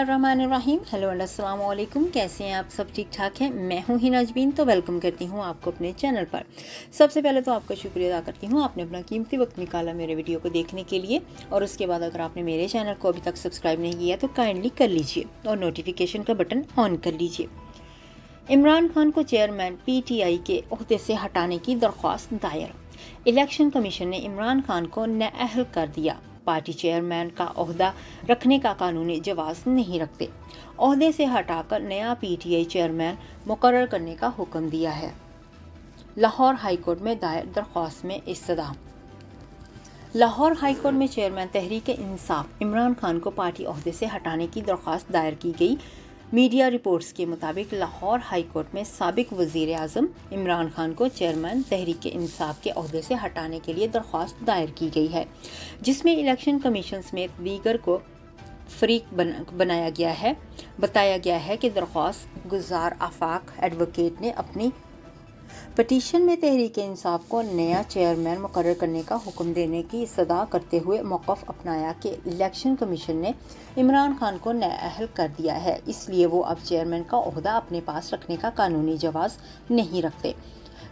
बिस्मिल्लाहिर्रहमानिर्रहीम। Hello and अस्सलाम वालेकुम। कैसे हैं आप सब? ठीक ठाक हैं। मैं हूं हिना जबीन, तो वेलकम करती हूं आपको अपने चैनल पर। सबसे पहले तो आपका शुक्रिया अदा करती हूं, आपने अपना कीमती वक्त निकाला मेरे वीडियो को देखने के लिए। और उसके बाद अगर आपने मेरे चैनल को अभी तक सब्सक्राइब नहीं किया तो काइंडली कर लीजिए और नोटिफिकेशन का बटन ऑन कर लीजिए। इमरान खान को चेयरमैन PTI के ओहदे से हटाने की दरख्वास्त दायर। इलेक्शन कमीशन ने इमरान खान को नाअहल कर दिया। पार्टी चेयरमैन का ओहदा रखने का कानूनी जवाज नहीं रखते। ओहदे से हटाकर नया PTI चेयरमैन मुकर्रर करने का हुक्म दिया है। लाहौर हाईकोर्ट में दायर दरख्वास्त में इस्तदा। लाहौर हाईकोर्ट में चेयरमैन तहरीक इंसाफ इमरान खान को पार्टी ओहदे से हटाने की दरख्वास्त दायर की गई। मीडिया रिपोर्ट्स के मुताबिक लाहौर हाईकोर्ट में साबिक वजीर आजम इमरान खान को चेयरमैन तहरीक इंसाफ के ओहदे से हटाने के लिए दरख्वास्त दायर की गई है, जिसमें इलेक्शन कमीशन समेत दीगर को फरीक बनाया गया है। बताया गया है कि दरख्वास्त गुजार आफाक एडवोकेट ने अपनी पटिशन में तहरीक इंसाफ को नया चेयरमैन मुकर्रर करने का हुक्म देने की इस्तदा करते हुए मौक़िफ़ अपनाया कि इलेक्शन कमीशन ने इमरान खान को नाअहल कर दिया है, इसलिए वो अब चेयरमैन का ओहदा अपने पास रखने का कानूनी जवाज नहीं रखते,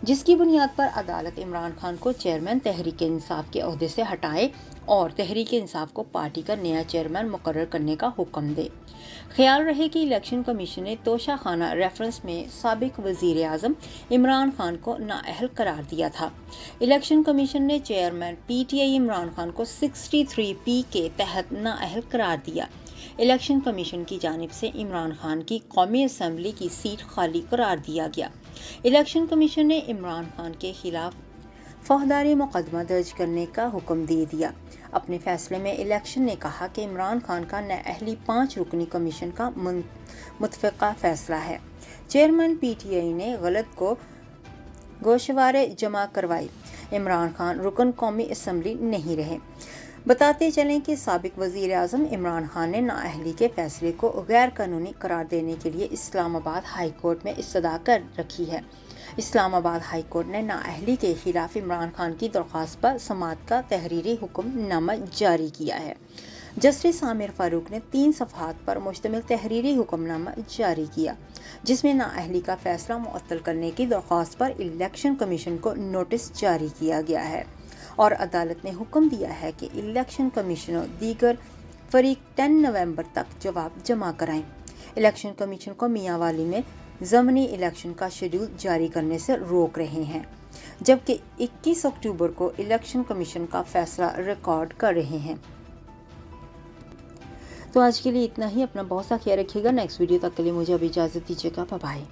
जिसकी बुनियाद पर अदालत इमरान खान को चेयरमैन तहरीक इंसाफ के ओहदे से हटाए और तहरीक इंसाफ को पार्टी का नया चेयरमैन मुकर्रर करने का हुक्म दे। ख्याल रहे कि इलेक्शन कमीशन ने तोशा खाना रेफरेंस में साबिक वजीर आजम इमरान खान को नाअहल करार दिया था। इलेक्शन कमीशन ने चेयरमैन PTI इमरान खान को 63P के तहत नाअहल करार दिया। इलेक्शन कमीशन की जानिब से इमरान खान की कौमी असम्बली की सीट खाली करार दिया गया। इलेक्शन कमीशन ने इमरान खान के खिलाफ फौजदारी मुकदमा दर्ज करने का हुक्म दे दिया। अपने फैसले में इलेक्शन ने कहा कि इमरान खान का नाअहली 5 रुकनी कमीशन का मुतफ़िक़ा फैसला है। चेयरमैन PTI ने गलत को गोशवारे जमा करवाई। इमरान खान रुकन कौमी असम्बली नहीं रहे। बताते चलें कि साबिक वजीर आजम इमरान खान ने नाअहली के फैसले को गैर कानूनी करार देने के लिए इस्लामाबाद हाई कोर्ट में इस्तदा कर रखी है। इस्लामाबाद हाई कोर्ट ने नाअहली के खिलाफ इमरान खान की दरख्वास्त पर समाअत का तहरीरी हुक्मनामा जारी किया है। जस्टिस आमिर फारूक ने 3 सफ़हात पर मुश्तमिल तहरीरी हुक्मनामा जारी किया, जिसमें नाअहली का फैसला मुअत्तल करने की दरख्वास्त पर इलेक्शन कमीशन को नोटिस जारी किया गया है और अदालत ने हुक्म दिया है कि इलेक्शन कमीशन और दीगर फरीक 10 नवंबर तक जवाब जमा कराएं। इलेक्शन कमीशन को मियांवाली में ज़मनी इलेक्शन का शेड्यूल जारी करने से रोक रहे हैं, जबकि 21 अक्टूबर को इलेक्शन कमीशन का फैसला रिकॉर्ड कर रहे हैं। तो आज के लिए इतना ही। अपना बहुत सा ख्याल रखिएगा। नेक्स्ट वीडियो तक के लिए मुझे अब इजाज़त दीजिएगा। Bye bye.